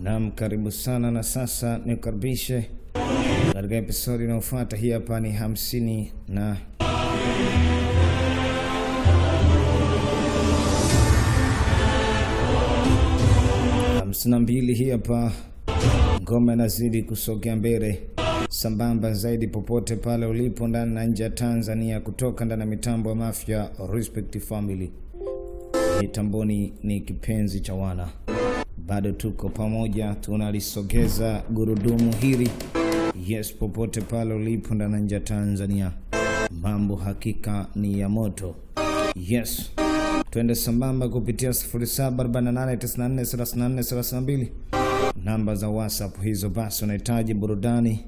Naam, karibu sana na sasa nikaribishe katika episodi inayofuata. Hii hapa ni 52. Hii hapa ngoma inazidi kusogea mbele sambamba zaidi popote pale ulipo ndani na nje ya Tanzania, kutoka ndani ya mitambo ya Mafia Respect Family. Mitamboni ni kipenzi cha wana. Bado tuko pamoja, tunalisogeza gurudumu hili. Yes, popote pale ulipo ndani na nje ya Tanzania, mambo hakika ni ya moto. Yes, twende sambamba kupitia 0748943432 namba za WhatsApp hizo. Basi unahitaji burudani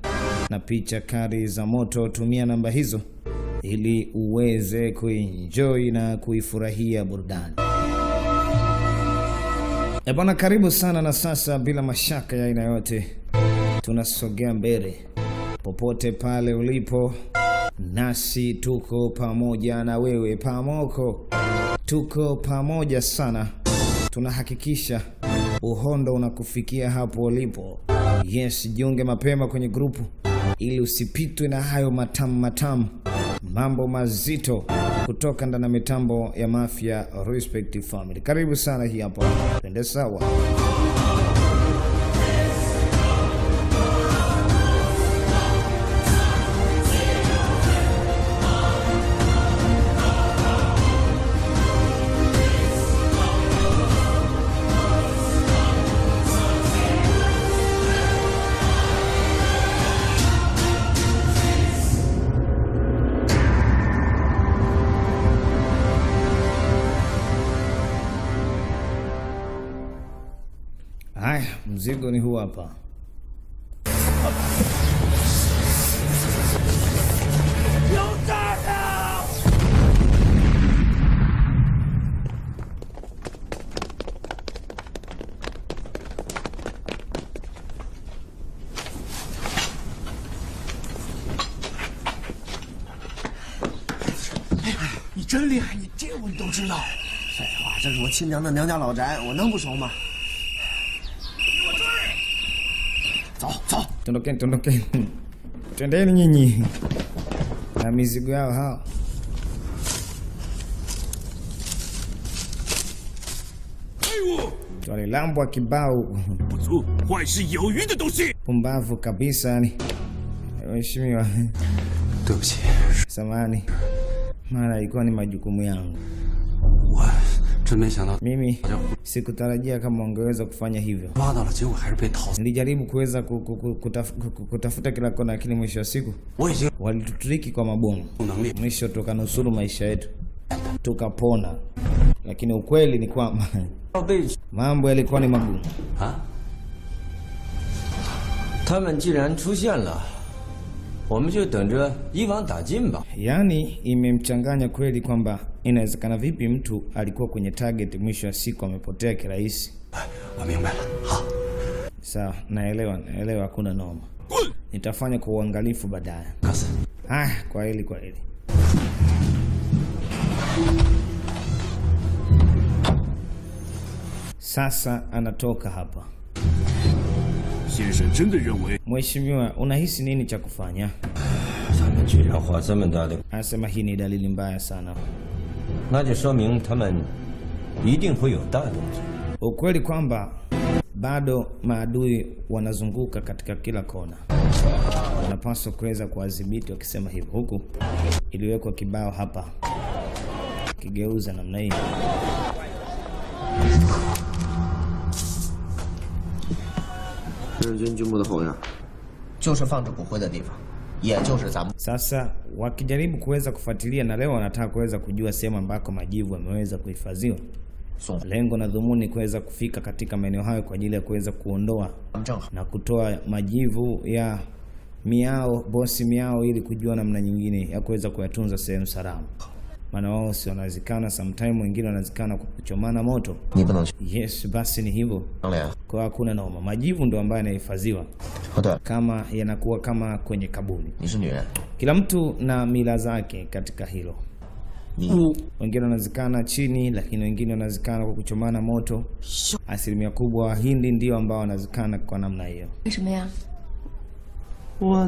na picha kali za moto, tumia namba hizo ili uweze kuenjoy na kuifurahia burudani. Bwana, karibu sana na sasa bila mashaka ya aina yote tunasogea mbele popote pale ulipo, nasi tuko pamoja na wewe pamoko. Tuko pamoja sana, tunahakikisha uhondo unakufikia hapo ulipo. Yes, jiunge mapema kwenye grupu ili usipitwe na hayo matamu, mambo mazito kutoka ndani ya mitambo ya Mafia Respect Family. Karibu sana, hii hapo twende sawa. Haya, mzigo ni huu hapa.你真厉害，你这我你都知道。废话，这是我亲娘的娘家老宅，我能不熟吗？走， Tondokeni. Twendeni nyinyi na mizigo yao hao. Walilambwa kibao. Pumbavu kabisa yani. Mheshimiwa, samahani, mara ilikuwa ni majukumu yangu. Mimi sikutarajia kama ungeweza kufanya hivyo. Nilijaribu kuweza kutafuta kila kona, lakini mwisho wa siku walitutriki kwa mabomu. Mwisho tukanusuru maisha yetu, tukapona. Lakini ukweli ni kwamba mambo yalikuwa ni magumu. Yani imemchanganya kweli kwamba inawezekana vipi mtu alikuwa kwenye target, mwisho wa siku amepotea kirahisi. Sawa, naelewa, hakuna noma. Nitafanya kwa uangalifu baadaye. Kwa hili. Sasa anatoka hapa. Mheshimiwa, unahisi nini cha kufanya? Anasema hii ni dalili mbaya sana. Ukweli kwamba bado maadui wanazunguka katika kila kona. Wanapaswa kuweza kuwadhibiti, wakisema hivyo. Huku iliwekwa kibao hapa, kigeuza namna hii. Sasa wakijaribu kuweza kufuatilia, na leo wanataka kuweza kujua sehemu ambako majivu yameweza kuhifadhiwa. Lengo na dhumuni kuweza kufika katika maeneo hayo kwa ajili ya kuweza kuondoa na kutoa majivu ya bosi miao, ili kujua namna nyingine ya kuweza kuyatunza sehemu salama. Maana wao si wanazikana, sometime wengine wanazikana kwa kuchomana moto. Yes, basi ni hivyo. Kwa hakuna noma. Majivu ndo ambayo yanahifadhiwa kama yanakuwa kama kwenye kaburi. Kila mtu na mila zake katika hilo. Wengine wanazikana chini, lakini wengine wanazikana kwa kuchomana moto. Asilimia kubwa Wahindi ndio ambao wanazikana kwa namna hiyo. 为什么呀？ 我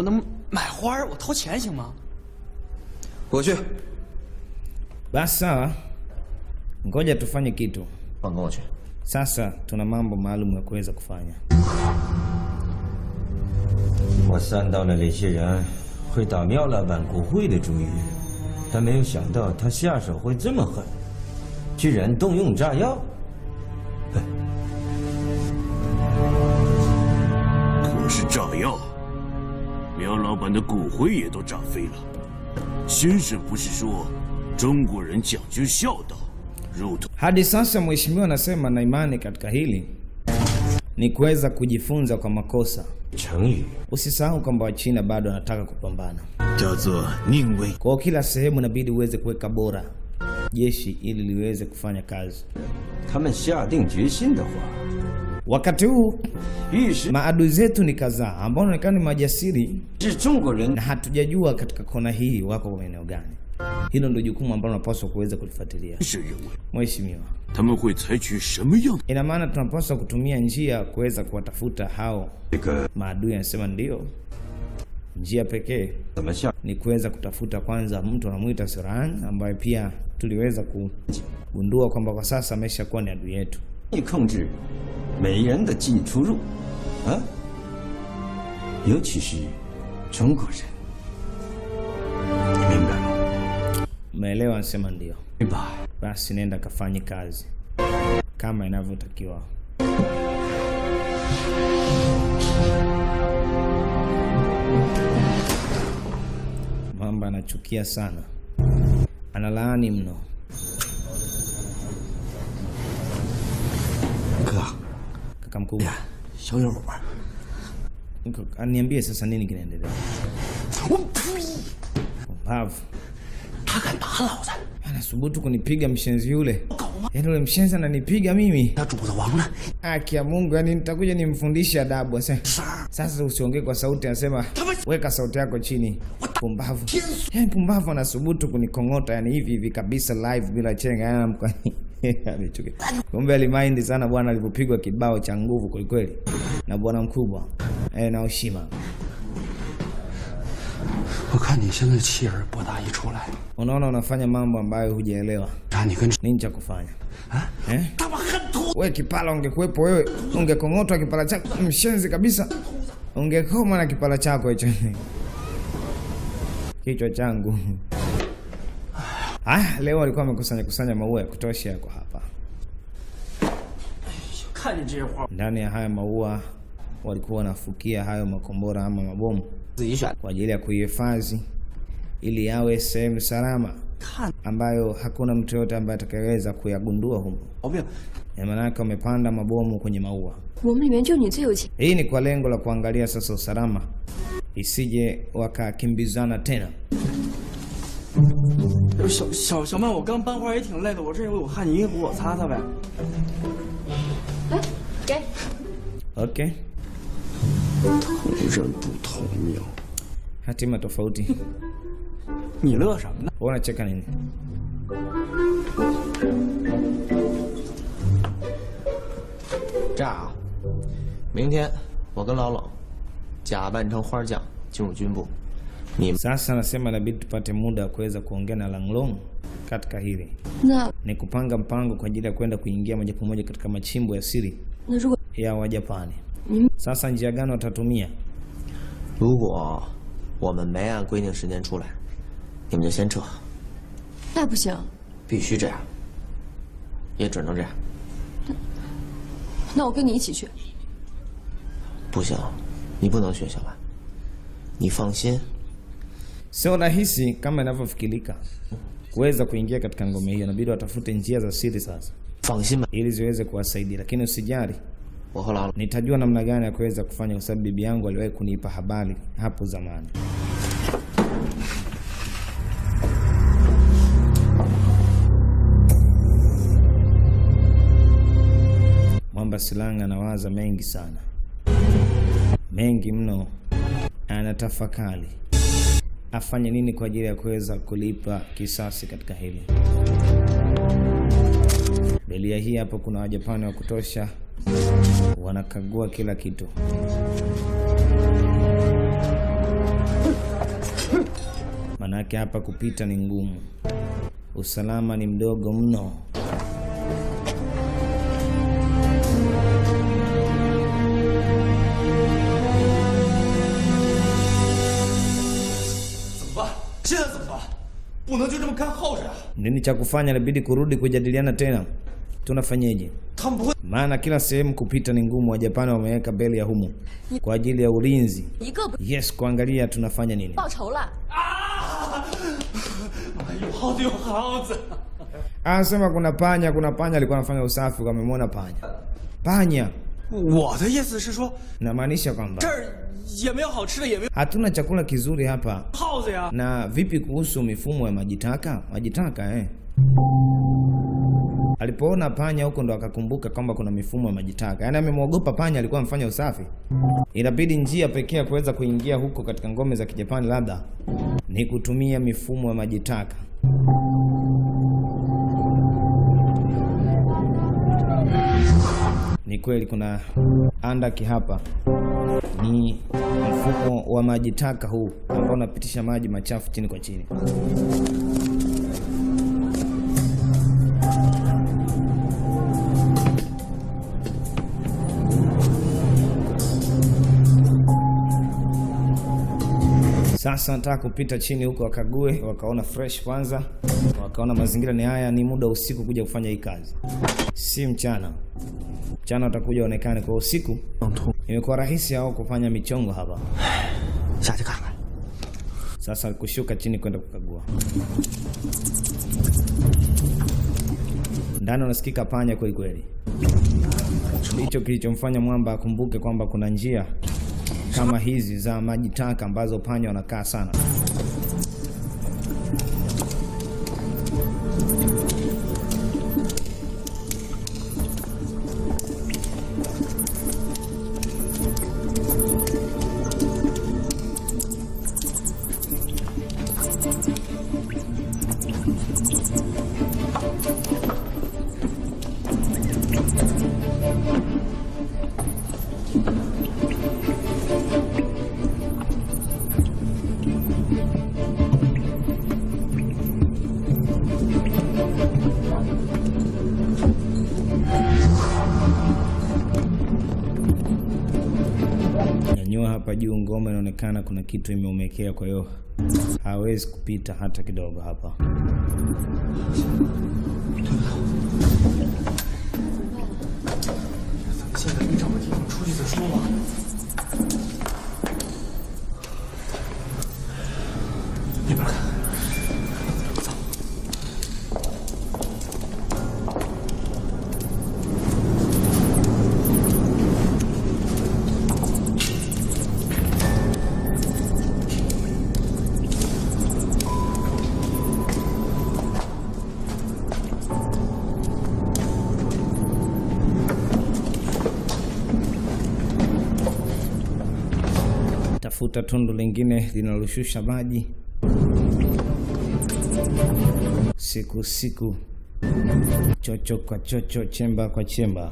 能买花，我掏钱行吗？ 过去， Basi sawa, ngoja tufanye kitu. 放跟我去。 Sasa tuna mambo maalum ya kuweza kufanya. 我算到了这些人会打苗老板骨灰的主意，但没有想到他下手会这么狠，居然动用炸药。可是炸药，苗老板的骨灰也都炸飞了。先生不是说中国人讲究孝道，肉头 Hadi sasa mheshimiwa anasema na imani katika hili ni kuweza kujifunza kwa makosa. 成语 Usisahau kwamba Wachina bado wanataka kupambana. 叫做宁为 Kwa kila sehemu inabidi uweze kuweka bora jeshi ili liweze kufanya kazi. 他们下定决心的话， Wakati huu 御史 maadui zetu ni kadhaa ambao wanaonekana ni majasiri 是中国人 na hatujajua katika kona hii wako kwa eneo gani. Hilo ndio jukumu ambalo tunapaswa kuweza kulifuatilia. 是认为 Mheshimiwa, 他们会采取什么样的？ ina maana tunapaswa kutumia njia kuweza kuwatafuta hao 这个 maadui. Anasema ndio njia pekee 怎么下 ni kuweza kutafuta kwanza mtu anamuita Suran ambaye pia tuliweza kugundua kwamba kwa sasa ameshakuwa ni adui yetu. 你控制每人的进出入，啊，尤其是中国人， 明白了。 Umeelewa? Anasema ndio. 对吧？ Basi nenda kafanye kazi kama inavyotakiwa. Mamba anachukia sana, analaani mno. 哥， Kaka mkubwa, 小野火， aniambie sasa nini kinaendelea? 我呸！ Pumbavu, 他敢打老子， anasubutu kunipiga mshenzi yule. Yaani yule mshenzi ananipiga mimi. 他主子王呢？ Haki ya Mungu, yani nitakuja nimfundishe adabu. Sasa usiongee kwa sauti, anasema weka sauti yako chini. Pumbavu. Yaani pumbavu anasubutu kunikongota yani hivi hivi kabisa live bila chenga. Yaani alichukia. Kumbe alimind sana bwana alipopigwa kibao cha nguvu kweli na bwana mkubwa. Na heshima. 我看你现在气儿不大一出来， Unaona unafanya mambo ambayo hujaelewa. 让你跟 Nini cha kufanya? 啊，他妈恨吐！ Wewe kipala ungekuepo wewe, ungekongotwa kipala chako mshenzi kabisa. Ungekoma na kipala chako hicho. Kichwa changu. Leo alikuwa amekusanya maua ya kutosha yako hapa. 看见这些花， Ndani ya haya maua walikuwa wanafukia hayo makombora ama mabomu 自己选。 kwa ajili ya kuihifadhi ili yawe sehemu salama 看 ambayo hakuna mtu yote ambaye atakayeweza kuyagundua humo. 毛病， Maana yake wamepanda mabomu kwenye maua. 我们里面就你最有钱。 Hii ni kwa lengo la kuangalia sasa usalama isije wakakimbizana tena. 小曼，我刚搬花也挺累的，我这有汗，你给我擦擦呗。 来，给。 Okay. 同人不同命， Hatima tofauti. 你乐什么呢？ Unacheka nini? 这样啊，明天我跟老冷假扮成花匠进入军部，你们 Sasa nasema inabidi tupate muda wa kuweza kuongea na Langlong katika hili. 那 Ni kupanga mpango kwa ajili ya kwenda kuingia moja kwa moja katika machimbo ya siri 那如果 ya Wajapani. 你们 Sasa njia gani watatumia? 如果我们没按规定时间出来，你们就先撤， 那不行， 必须这样，也只能这样。 那我跟你一起去。 不行，你不能学小曼，你放心， Sio rahisi kama inavyofikirika kuweza kuingia katika ngome hiyo. Inabidi watafute njia za siri sasa 放心吧， ili ziweze kuwasaidia, lakini usijali, 我和老冷 nitajua namna gani ya kuweza kufanya, kwa sababu bibi yangu aliwahi kunipa habari hapo zamani. Mwamba Silanga anawaza mengi sana, mengi mno, anatafakari afanye nini kwa ajili ya kuweza kulipa kisasi katika hili. Belia hii hapo kuna Wajapani wa kutosha, wanakagua kila kitu. Manake hapa kupita ni ngumu, usalama ni mdogo mno. Nini cha kufanya? Inabidi kurudi kujadiliana tena. Tunafanyeje? Maana kila sehemu kupita ni ngumu. Wajapani wameweka beli ya humu kwa ajili ya ulinzi. Yes, kuangalia tunafanya nini. Anasema kuna panya, alikuwa anafanya usafi kwa amemwona panya. Panya. Namaanisha kwamba hatuna chakula kizuri hapa. Na vipi kuhusu mifumo ya majitaka? Majitaka alipoona panya huko ndo akakumbuka kwamba kuna mifumo ya majitaka. Yaani amemwogopa panya, alikuwa amfanya usafi. Inabidi njia pekee ya kuweza kuingia huko katika ngome za Kijapani labda ni kutumia mifumo ya majitaka. Ni kweli kuna andaki hapa. Ni mfumo wa majitaka huu ambao unapitisha maji machafu chini kwa chini. Sasa nataka kupita chini huko wakague, wakaona fresh kwanza, wakaona mazingira ni haya. Ni muda usiku kuja kufanya hii kazi, si mchana. Mchana watakuja onekane, kwa usiku imekuwa rahisi hao kufanya michongo hapa. Sasa kushuka chini kwenda kukagua. Ndani unasikika panya kweli kweli. Hicho kilichomfanya mwamba akumbuke kwamba kuna njia kama hizi za maji taka ambazo panya wanakaa sana. Hapa juu ngome inaonekana kuna kitu imeumekea, kwa hiyo hawezi kupita hata kidogo hapa. Tafuta tundu lingine linaloshusha maji. Siku chocho kwa chocho, chemba kwa chemba.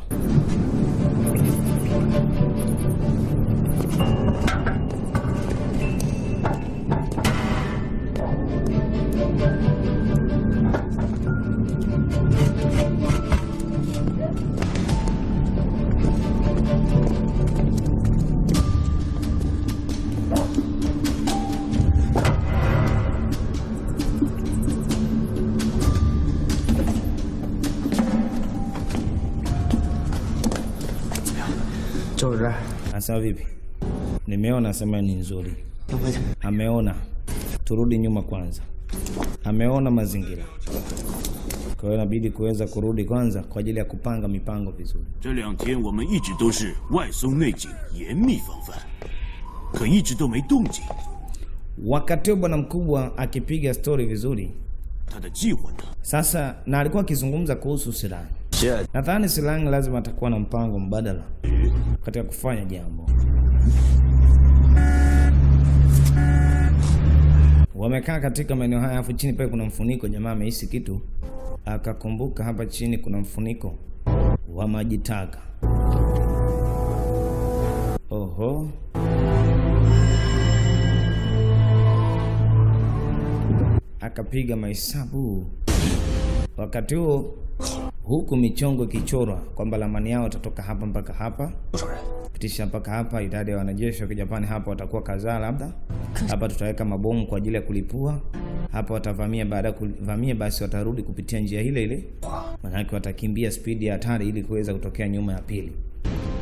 Asa vipi? Nimeona sema ni nzuri. Ameona. Turudi nyuma kwanza. Ameona mazingira. Kwa hiyo inabidi kuweza kurudi kwanza kwa ajili ya kupanga mipango vizuri. 这2天我们一直都是外松内紧，严密防范，可一直都没动静。 Wakati bwana mkubwa akipiga story vizuri, 他的计划呢？ sasa na alikuwa akizungumza kuhusu silaha. Nadhani silaha lazima atakuwa na mpango mbadala katika kufanya jambo. Wamekaa katika maeneo haya, afu chini pale kuna mfuniko. Jamaa amehisi kitu, akakumbuka hapa chini kuna mfuniko wa maji taka. Oho, akapiga mahesabu. Wakati huo huku michongo ikichorwa kwamba ramani yao watatoka hapa mpaka hapa, pitisha mpaka hapa, idadi ya wanajeshi wa Kijapani hapa watakuwa kadhaa, labda hapa tutaweka mabomu kwa ajili ya kulipua, hapa watavamia, baada ya kuvamia basi watarudi kupitia njia ile ile, maana watakimbia spidi ya hatari ili kuweza kutokea nyuma ya pili.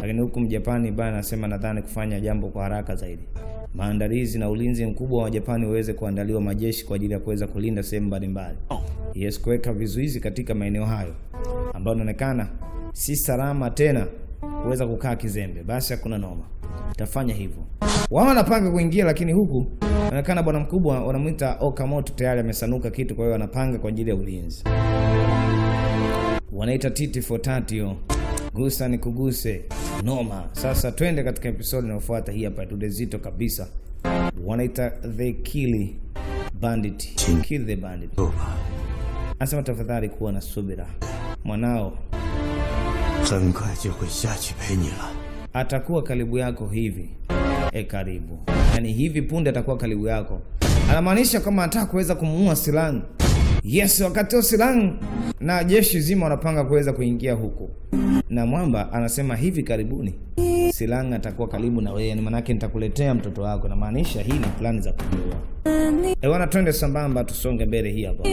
Lakini huku Mjapani bana anasema nadhani kufanya jambo kwa haraka zaidi. Maandalizi na ulinzi mkubwa wa Japani uweze kuandaliwa majeshi kwa ajili ya kuweza kulinda sehemu mbalimbali. Yes, kuweka vizuizi katika maeneo hayo ambayo inaonekana si salama tena kuweza kukaa kizembe. Basi hakuna noma, tafanya hivyo. Wao wanapanga kuingia, lakini huku inaonekana bwana mkubwa wanamuita Okamoto tayari amesanuka kitu, kwa hiyo wanapanga kwa ajili ya ulinzi. Wanaita titi for tatio, gusa ni kuguse, noma. Sasa twende katika episode inayofuata. Hii hapa tu zito kabisa, wanaita the kill bandit, kill the bandit. Anasema tafadhali kuwa na subira, mwanao atakuwa karibu yako hivi. Karibu, yani hivi punde atakuwa karibu yako. Anamaanisha kama anataka kuweza kumuua Silang. Yes, wakati Silang na jeshi zima wanapanga kuweza kuingia huku, na Mwamba anasema hivi karibuni Silang atakuwa karibu na wewe, maana yake nitakuletea mtoto wako. Na maanisha hii ni plani za kujua. Wana twende sambamba, tusonge mbele hii hapa.